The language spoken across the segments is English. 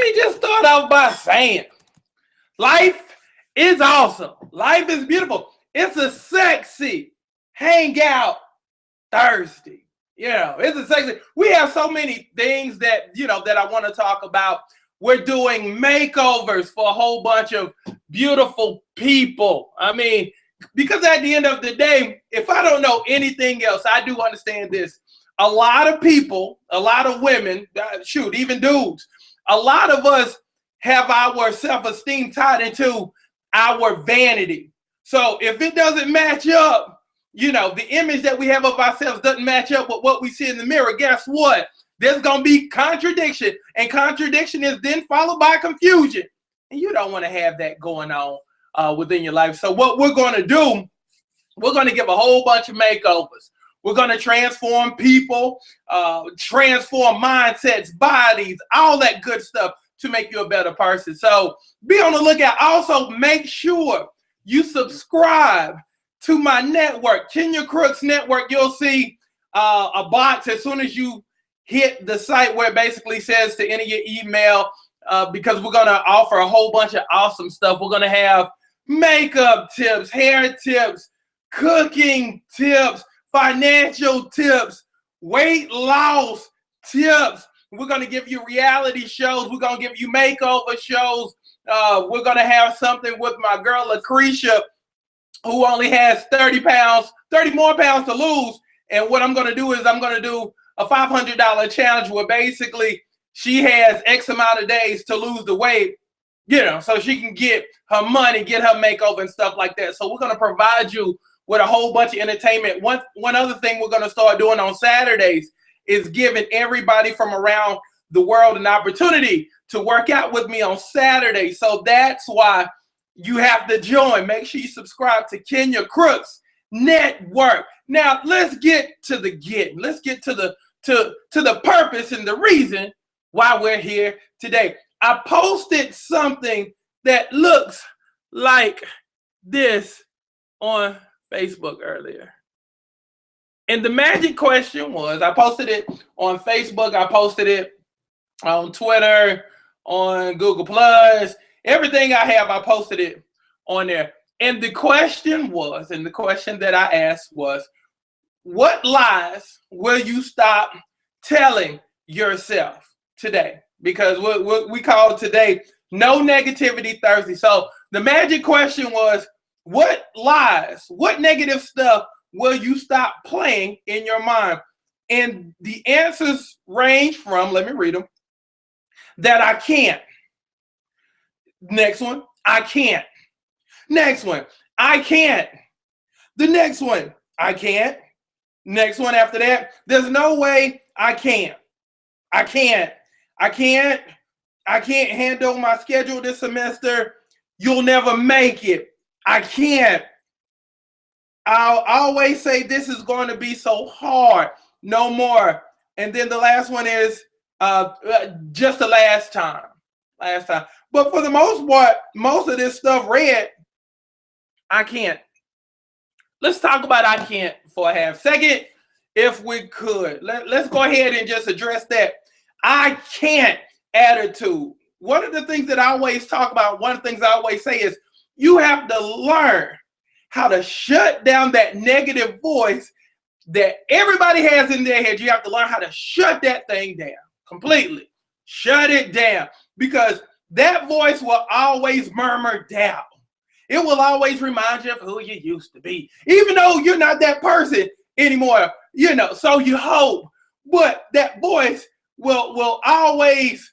me just start off by saying life is awesome. Life is beautiful. It's a sexy hangout Thursday. It's a sexy. We have so many things that, that I want to talk about. We're doing makeovers for a whole bunch of beautiful people. I mean, because at the end of the day, if I don't know anything else, I do understand this. A lot of people, a lot of women, shoot, even dudes, a lot of us have our self-esteem tied into our vanity. So if it doesn't match up, the image that we have of ourselves doesn't match up with what we see in the mirror, guess what? There's going to be contradiction, and contradiction is then followed by confusion. And you don't want to have that going on within your life. So what we're going to do, we're going to give a whole bunch of makeovers. We're going to transform people, transform mindsets, bodies, all that good stuff to make you a better person. So be on the lookout. Also, make sure you subscribe to my network, Kenya Crooks Network. You'll see a box as soon as you hit the site where it basically says to enter your email, because we're going to offer a whole bunch of awesome stuff. We're going to have makeup tips, hair tips, cooking tips, financial tips, weight loss tips. We're going to give you reality shows. We're going to give you makeover shows. We're going to have something with my girl Lucretia, who only has 30 more pounds to lose. And what I'm going to do is I'm going to do a $500 challenge where basically she has X amount of days to lose the weight, so she can get her money, get her makeover and stuff like that. So we're going to provide you with a whole bunch of entertainment. One other thing we're going to start doing on Saturdays is giving everybody from around the world an opportunity to work out with me on Saturday. So that's why you have to join. Make sure you subscribe to Kenya Crooks Network. Now let's get to the getting. Let's get to the purpose and the reason why we're here today. I posted something that looks like this on Facebook earlier. And the magic question was, I posted it on Facebook, I posted it on Twitter, on Google Plus, everything I have, I posted it on there. And the question that I asked was, what lies will you stop telling yourself today? Because we call today No Negativity Thursday. So the magic question was, what lies, what negative stuff will you stop playing in your mind? And the answers range from, let me read them, that I can't. Next one, I can't. Next one, I can't. The next one, I can't. Next one after that, there's no way I can't. I can't. I can't. I can't handle my schedule this semester. You'll never make it. I can't. I'll always say this is going to be so hard. No more. And then the last one is just the last time. Last time. But for the most part, most of this stuff read, I can't. Let's talk about I can't for a half second, if we could. Let's go ahead and just address that I can't attitude. One of the things that I always talk about, one of the things I always say is you have to learn how to shut down that negative voice that everybody has in their head. You have to learn how to shut that thing down completely. Shut it down, because that voice will always murmur doubt. It will always remind you of who you used to be, even though you're not that person anymore, so you hope. But that voice will always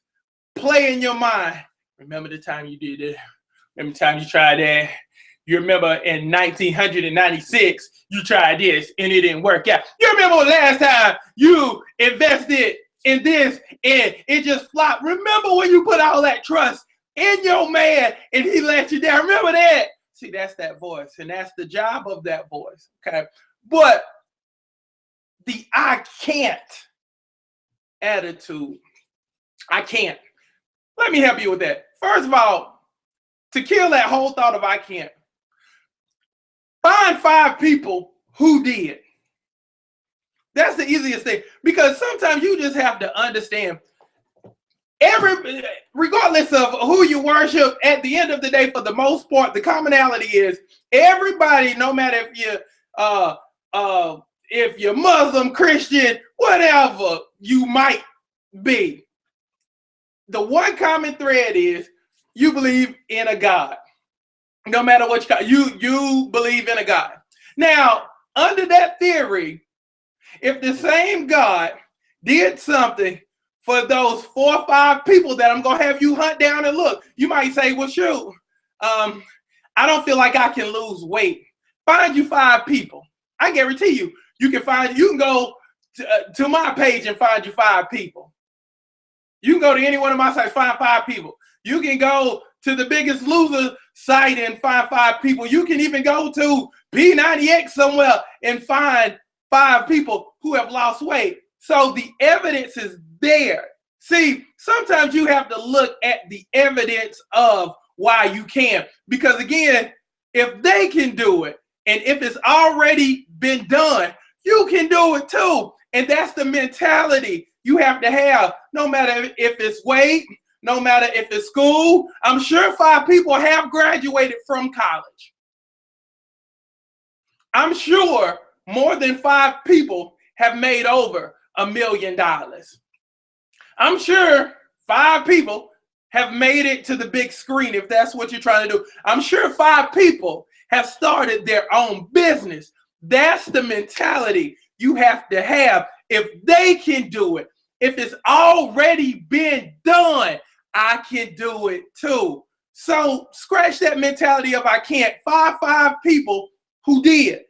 play in your mind. Remember the time you did it? Remember the time you tried that? You remember in 1996, you tried this and it didn't work out. You remember the last time you invested in this and it just flopped. Remember when you put all that trust in your man and he let you down? Remember that? See, that's that voice, and that's the job of that voice, okay? But the I can't attitude, I can't. Let me help you with that. First of all, to kill that whole thought of I can't, find 5 people who did. That's the easiest thing, because sometimes you just have to understand regardless of who you worship, at the end of the day, for the most part, the commonality is everybody, no matter if you're Muslim, Christian, whatever you might be, the one common thread is you believe in a God. No matter what you believe in a God. Now, under that theory, if the same God did something for those 4 or 5 people that I'm going to have you hunt down and look, you might say, well, shoot, I don't feel like I can lose weight. Find you 5 people. I guarantee you, you can go to my page and find you 5 people. You can go to any one of my sites, find 5 people. You can go to the Biggest Loser site and find 5 people. You can even go to P90X somewhere and find 5 people who have lost weight. So the evidence is there. See, sometimes you have to look at the evidence of why you can. Because again, if they can do it, and if it's already been done, you can do it too. And that's the mentality you have to have, no matter if it's weight, no matter if it's school. I'm sure 5 people have graduated from college. I'm sure more than 5 people have made over $1 million. I'm sure 5 people have made it to the big screen, if that's what you're trying to do. I'm sure 5 people have started their own business. That's the mentality you have to have. If they can do it, if it's already been done, I can do it too. So scratch that mentality of I can't. Find 5 people who did,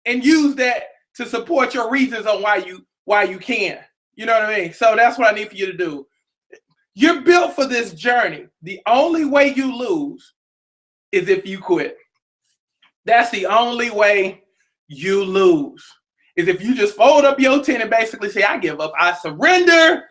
and use that to support your reasons on why you can. You know what I mean? So that's what I need for you to do. You're built for this journey. The only way you lose is if you quit. That's the only way you lose, is if you just fold up your tent and basically say, I give up, I surrender.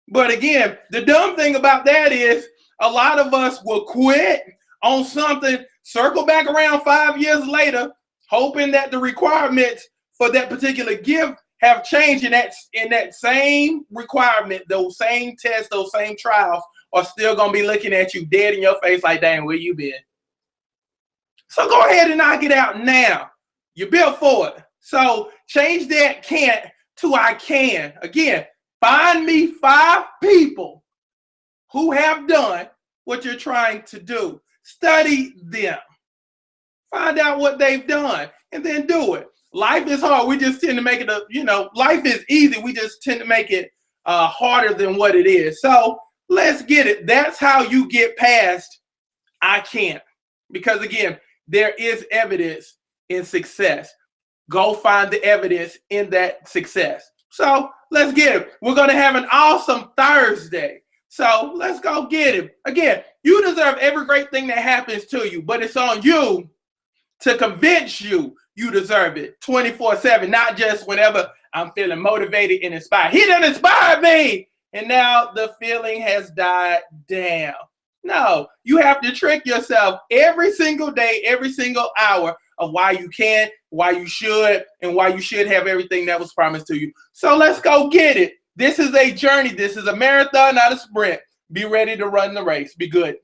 But again, the dumb thing about that is a lot of us will quit on something, circle back around 5 years later, hoping that the requirements for that particular gift have changed, in that same requirement, those same tests, those same trials are still going to be looking at you dead in your face like, dang, where you been? So go ahead and knock it out now. You're built for it. So change that can't to I can. Again, find me 5 people who have done what you're trying to do. Study them. Find out what they've done and then do it. Life is hard. We just tend to make it life is easy. We just tend to make it harder than what it is. So let's get it. That's how you get past I can't. Because again, there is evidence in success. Go find the evidence in that success. So let's get it. We're going to have an awesome Thursday. So let's go get it. Again, you deserve every great thing that happens to you, but it's on you to convince you deserve it 24/7, not just whenever I'm feeling motivated and inspired. He done inspired me, and now the feeling has died down. No, you have to trick yourself every single day, every single hour of why you can, why you should, and why you should have everything that was promised to you. So let's go get it. This is a journey. This is a marathon, not a sprint. Be ready to run the race. Be good.